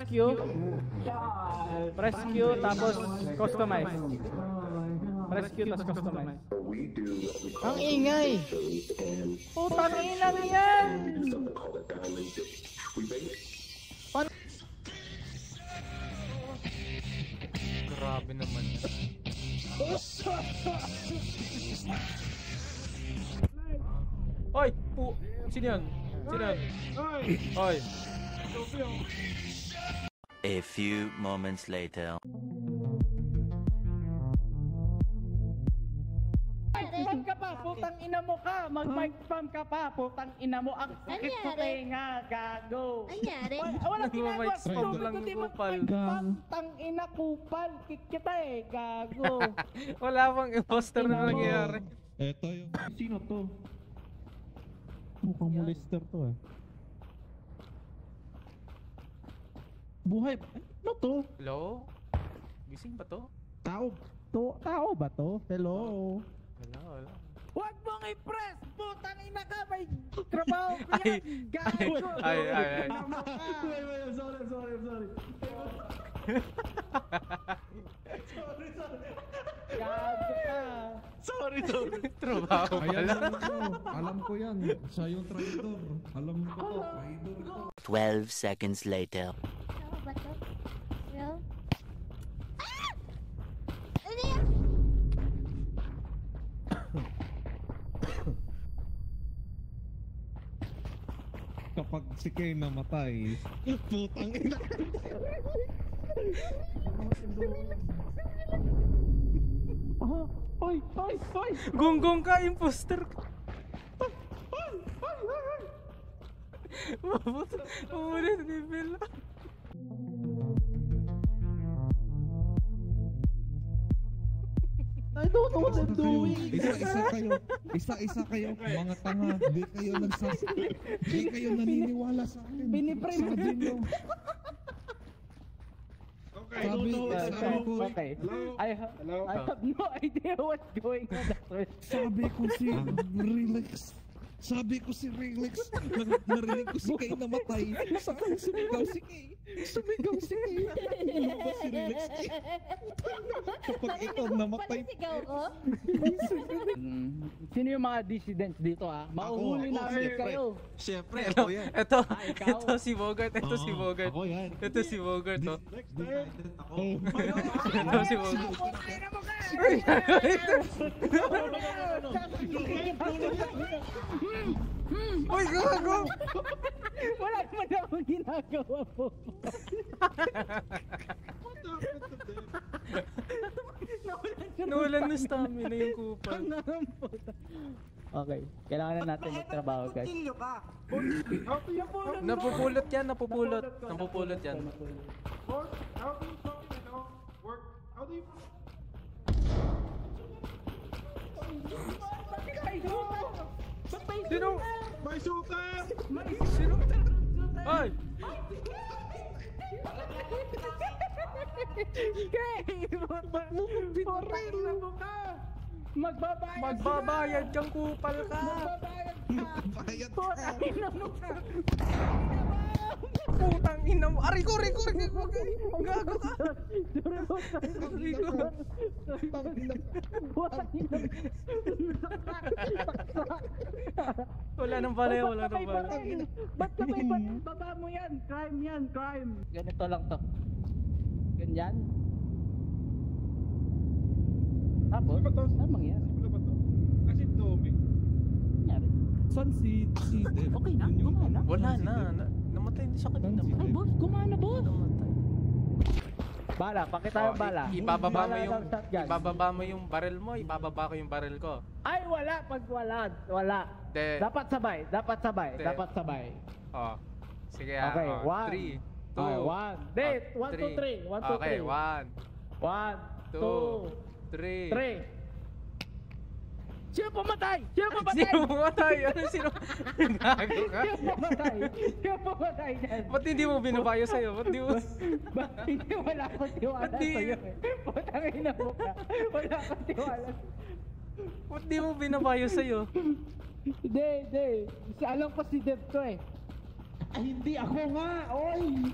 Q. Press Q tapos customize. Press Q tapos customize. Ang ingay! Putang ina yan! Grabe naman yan. Oy! Sino yan? Sino yan? Oy! A few moments later. Mag-spam ka pa, putang ina mo ka! Mag-spam ka pa, putang ina mo! Ang sakit sa tenga, gago! Anyari? Walang ginagawa! Nag-spam lang Kundi yung kupal. mag-spam, tang ina kupal! Kick kita eh, gago! Wala bang imposter na nangyayari? Eto yung... Sino to? Mukhang molester to eh. Buhay! Ano to? Hello? Gising ba to? Tao? Tao ba to? Hello? Wala. Huwag mong i-press! Putang ina ka! May trabaho ko Ay, yan! Gago! ay. Wait, sorry. Gago ka! Sorry. Trabaho Ayan pala. alam ko yan. Siya yung traitor. Alam ko to. Traitor to. 12 seconds later. Ano ba to? Real? Ah! Ano yan? Kapag si Kay namatay, putang ina. Ay! Gunggong ka, imposter ka. Mabulit ni Bella. I don't know what I'm doing! Isa-isa kayo, mga tanga. Di kayo naniniwala sa akin. Piniprime Sabi nyo. Sabi ko, Okay. I have no idea what's going on. sabi ko si Relax. Narinig ko si Kay namatay. Saan sumigaw si Kay? Ano ba si Relax? Kapag ikaw namatay, Sigaw ko? Sino yung mga dissidents dito ah? Mauhuli namin kayo. Siyempre, ako yan. Ito ikaw. si Bogart. Ito si Bogart. Ako yan. Ito si Bogart, oh. Ako. Ito si Bogart. Uy, gago! Wala naman akong ginagawa po. Nawalan na stamina yung kupal. Okay, kailangan na natin magtrabaho guys. Napupulot yan. How do you fucking work? How do you... Sino? May shooter! Sino? Ay! Magbabayad kang kupal ka! Bayad ka. Putang ina mo! Aray ko! Gago ka! Aray ko! Wala nang balay. Ba't sabay baba mo yan? Crime. Ganito lang to. Ganyan. Tapos, ano mangyari? Ano ba to? Kasi Tommy. Nangyari? Saan si Dev? Okay na, gumana. Wala na. Namatay din siya kanina. Ay boss, gumana boss. Namatay. Bala, pakita yung bala. Ibababa mo yung barrel mo, ibababa ko yung barrel ko. Ay wala, pag wala. Dapat sabay. Oh. Sige Okay, 3, 2, 1, 2, 3. 1, 2, 3. Okay, 1, 1, 2, 3. 3. Sino pumatay? Sino pumatay? Sino? Gago ka? Sino pumatay dyan? Ba't hindi mo binabayo sa'yo? Ba't di mo... Hindi, wala akong tiwala sa'yo eh. Putang ina mo ka. Wala akong tiwala. Ba't di mo binabayo sa'yo? Hindi. Alam ko si Dev to eh. Ay, hindi ako nga. Oy!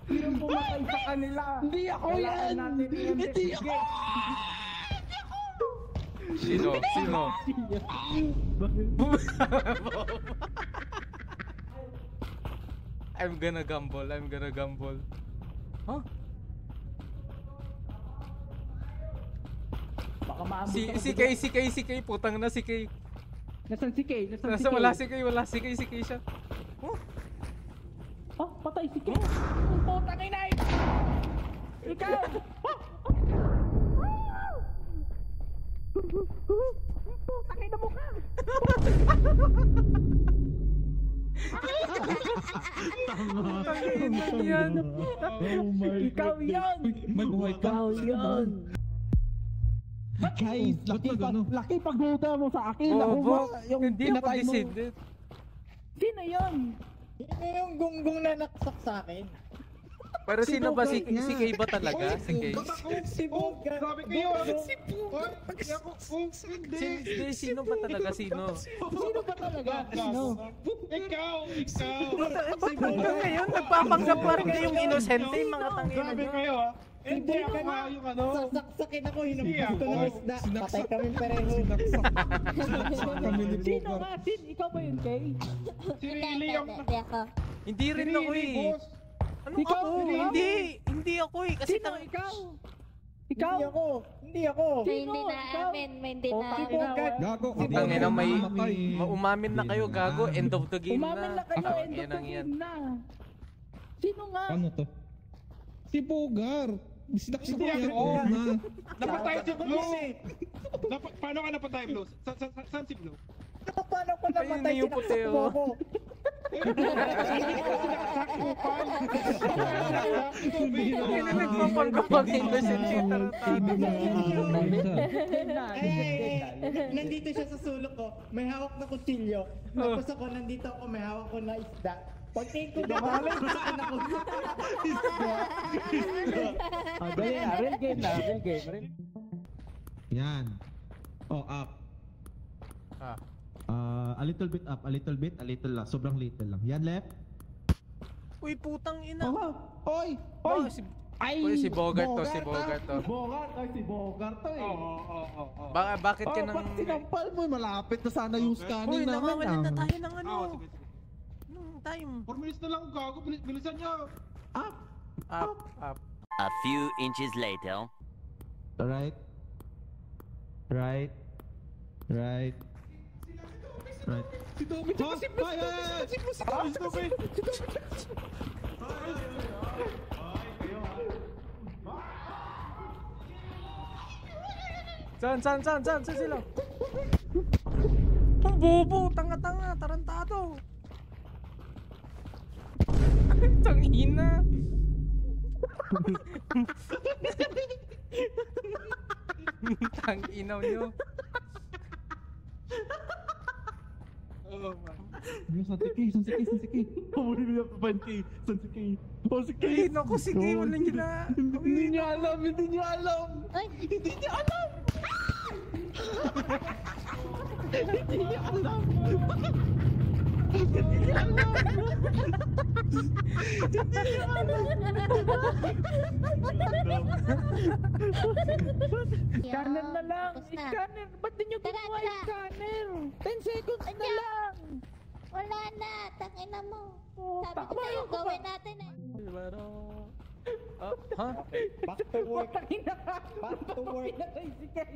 Yung pumatay sa kanila. Hindi ako yan! Hindi ako! Sino? I'm gonna gamble. Huh? Baka maabot Si Kay, putang na si Kay. Nasaan si Kay? Wala si Kay siya. Oh, patay si Kay. Putang ina! Ikaw! Putang ina mo ka! Yan. Ikaw yan! May buhay ka. Ikaw yan! Guys, Laki pagduda mo sa akin. Ako Bobo, ba? Yung hindi na pinatay mo. descended. Sino yun? Sino yung gunggong na naksak sa akin? Pero sino ba si Kay ba talaga? Si Kay. Si Boga. Sabi kayo, si Boga. Hindi ako, hindi. Sino ba talaga? Sino? Sino ba talaga? Sino? Ikaw. Hanggang ngayon, nagpapanggap pa rin kayong inosente yung mga tangina Sabi nyo. kayo, ha? Hindi ako nga yung ano. Sasaksakin ako, hinabos Siya, ko ng isda. Patay kami pareho. Sinaksak kami ni Sino Bogart. nga? Ikaw ba yun, Kay? Si Hindi, Riley yung... hindi ako. Hindi rin ako eh. boss. Ano Ikaw, ako? ikaw? Hindi ako eh. Kasi Sino? Ikaw? Ikaw? Hindi ako. May Sino? hindi na Ikaw? amin, may hindi Oh, na si amin. Bogart. Gago, Ang tangina may mamatay. umamin na kayo gago. End of the game Umamin na na. kayo, end Yan of the ang yan. game na. Sino nga? Ano to? Si Bogart. Sinaksak Hindi ko yan. ako. Na. Napatay si Blue. Paano ka napatay, Blue? Saan si Blue? Paano ko Ayun namatay? yung puti, Sinaksak mo oh. ako. Nagpapanggap ang innocent siya. Nandito siya sa sulok ko. May hawak na kutsilyo. Tapos ako, nandito ako, may hawak ko na isda. Pagtingin ko na saan ako. Dali na, real game na, real game. Yan. Oh, up. Ah. A little bit up, a little bit, a little lang. Sobrang little lang. Yan, left. Uy, putang ina. Oy! Oh, si Bogart to, si Bogart to. Bogart! Ay, si Bogart to eh. Oo. Bakit ka Ba't nang... sinampal mo? Malapit na sana yung Uy, scanning namin. nakawalan na tayo ng ano. Sige. Anong time? 4 minutes na lang ako gago. Bilisan niyo. Up! Up. A few inches later. Right. Right. Right. Right. Si Domi, tsaka si Blue. Si Domi. Saan sila? Ang bobo, tanga-tanga, tarantado. Tangina. Tanginaw nyo. Oh my. San si Kay. Pumuli mo na pa Kay. San si Kay. Oh, si Ay, naku, sige, walang gina. Hindi niya alam. Ay, Scanner na lang. Tapos na. Scanner. Ba't di nyo Tara, ginawa tara. yung scanner? 10 seconds na Andyan. lang. wala na, tangina mo. Oh, Sabi ko tama sa'yo, ako ba? gawin natin eh. Ha? Back to work. Tangina ka. Back to work. Pinatay si Kay.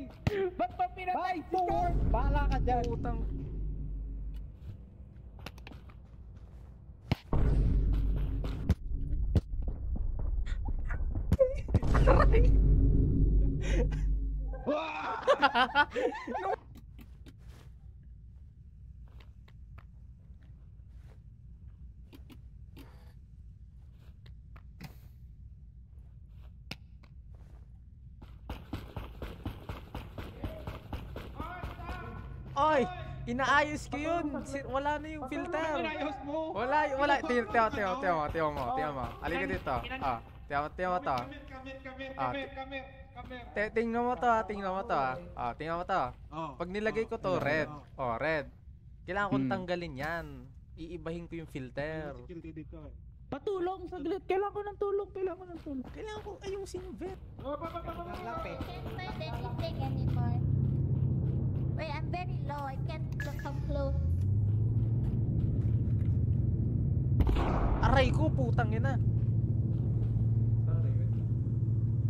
Ba't pa pinatay Back si to Kay? work. Bahala ka dyan. Putang. Oy, inaayos ko yun. Wala na yung filter. Inayos mo. Wala. Tiyo mo. Halika dito. Tiyo mo to. Kamer. Tingnan mo to. Tingnan mo to. Pag nilagay ko to, red. Red. Kailangan kong tanggalin yan. Iibahin ko yung filter. Security dito eh. Patulong saglit. Kailangan ko ng tulong. Kailangan ko ayusin yung vent. I can't find anything anymore. Wait, I'm very low. I can't come close. Aray ko, putang ina.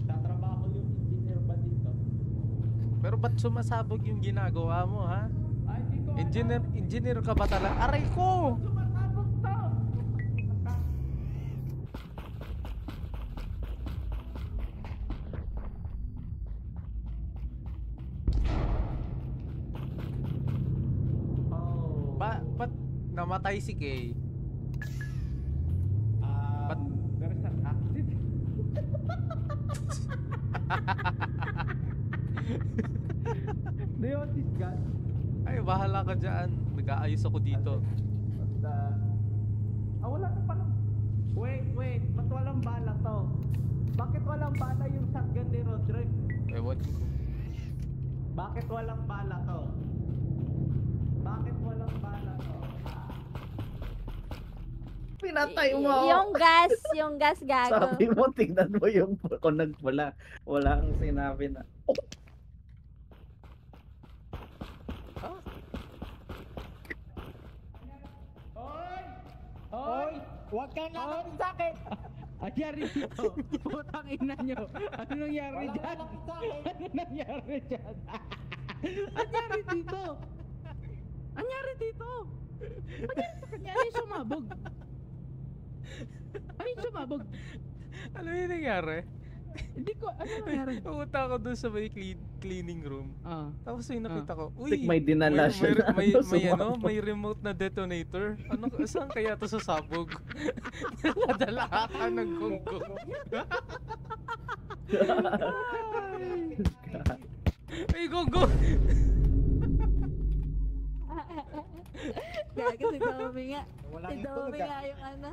Tatrabaho yung engineer ba dito? Pero ba't sumasabog yung ginagawa mo, ha? Ay, di ko Engineer ka ba talaga? Aray ko! sumasabog to. Oh. Ba't namatay si Kay? Ba't- There's an accident. Do you want this gun? Ay, bahala ka dyan. Nag-aayos ako dito. Wala na pala. Wait. Ba't walang bala to? Bakit walang bala yung shotgun ni Roderick? Ewan ko. Bakit walang bala to? Bakit walang bala to? Pinatay mo. Yung gas gago. Sabi mo, tingnan mo yung kung nagpula. Wala kang sinabi na. Hoy! Huwag kang lalapit sa akin! Nangyari dito? Putang ina nyo! Ano nangyari dyan? Ano nangyari dyan? Nangyari dito? Nangyari dito? Nangyari sa kanya? Ano yung sumabog? Ano yung sumabog? Ano yung nangyari? Hindi ko, ano nangyari? Pumunta ako dun sa may cleaning room. Tapos yung nakita ko, uy, May dinala siya na may remote na detonator. Ano, saan kaya to sasabog? Nadala ata ng gonggong. May gonggong! Gago si Domi nga. Si Domi nga yung ano.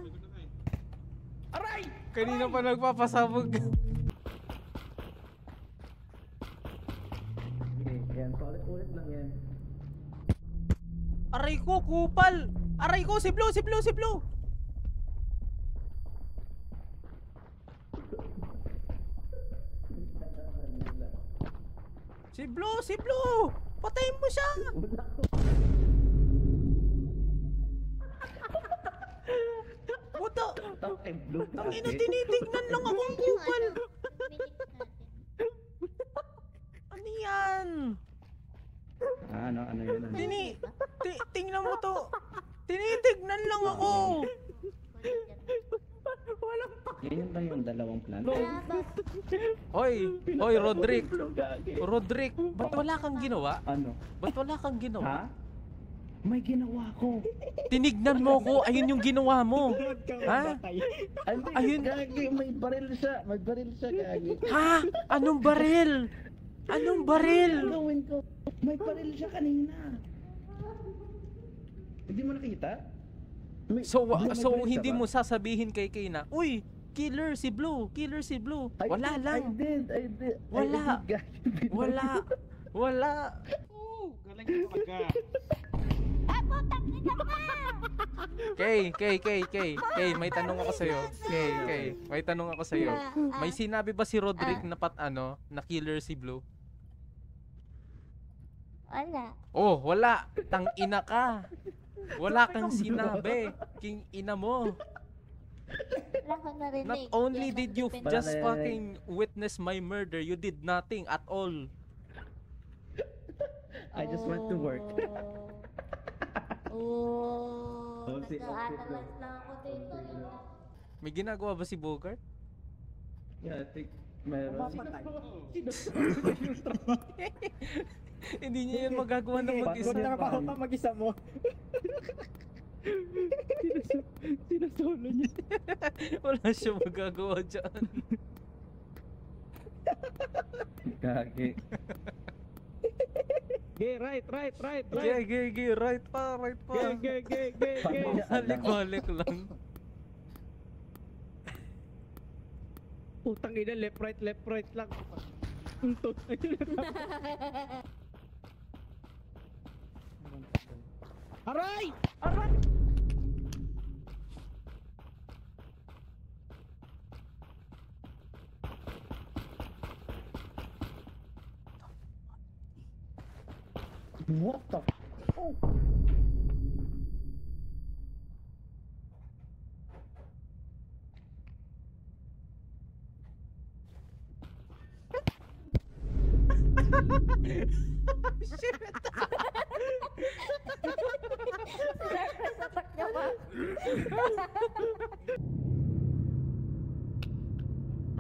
Aray! Kanina pa nagpapasabog. Yan, ulit lang yan. Aray ko, kupal! Aray ko, si Blue! Si Blue! Patayin mo siya! Puta! Tangina, tinitignan lang akong kupal! Ano yan? Ano yun? Tingnan mo to! Tinitignan lang ako! Yan ba yung dalawang plan? Hoy, Roderick, ba't wala kang ginawa? Ano? Ba't wala kang ginawa? Ha? May ginawa ko. Tinignan mo ko, ayun yung ginawa mo. Ha? Ayun. Ayun. Gagi, may baril siya. Gagi. Ha? Anong baril? Anong baril? Gawin ko. May baril siya kanina. Hindi mo nakita? So May baril hindi siya mo ba? sasabihin kay Kay na, uy, killer si Blue. Wala I lang. did. Wala. Gagi. Wala. Galing ka talaga. Ah, putang ina ka! Kay, may tanong ako sa'yo. Kay, may tanong ako sa'yo. May sinabi ba si Roderick na na killer si Blue? Wala. Oh, wala. Tang-ina ka. Wala kang sinabi. King ina mo. Wala ko narinig. Not only Yan ang did you depende. just fucking witness my murder, you did nothing at all. I just went to work. Nag-analyze lang ako dito. May ginagawa ba si Bogart? Yeah, I think meron. Hindi niya yan magagawa ng mag-isa. trabaho ka mag-isa mo. Sinasolo niya. Wala siya magagawa dyan. Gagi. Gay, right. Gay, right pa. Gay. Balik lang. Putang ina, left, right lang. Untot. Aray! What the? Oh. Surprise attack niya pa.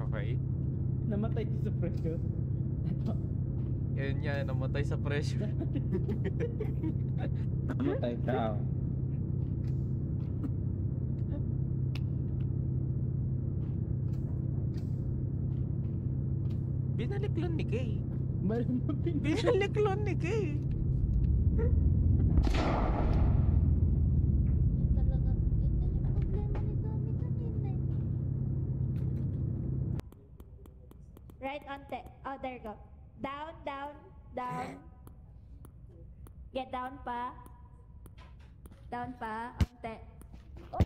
Okay. Namatay siya sa pressure. Yun niya, namatay sa pressure. Namatay ka. Binaliklon ni Kay. Malamapin. Binaliklon ni Kay. Talaga, ito yung problema ni Tommy kanina eh. Right on oh, there you go. Down, down, down. Get down pa. Down pa. Onte. Oh!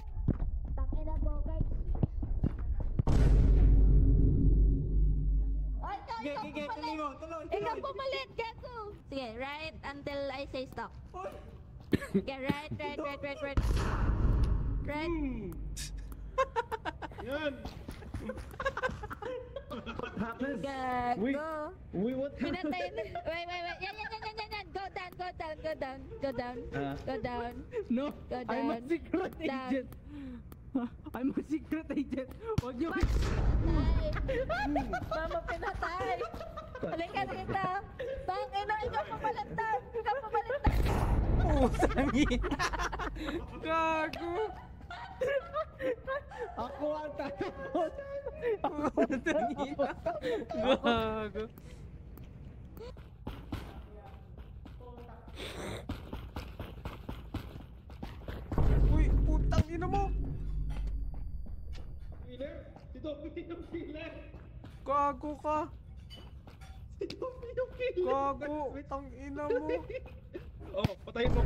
Tangina mo, guys. Oh, ikaw pumalit. Ikaw pumalit, Gago. Sige, right until I say stop. Okay, right. Right. Yan! What happened? Gago. Wait, what Pinatay na. Wait. Yan. Go down. No, Go I'm a down. secret Down. agent. I'm a secret agent. Huwag niyo. Patay. Mama, pinatay. Halika na kita. Tangina, ikaw pumalantad. Pusang ina. Gago. Ako ang takot. Pusang ina. Gago. Uy, putang ina mo. Killer? Si Tommy yung killer! Gago ka. Si Tommy yung killer! Gago, tang ina mo. Oh, patayin mo.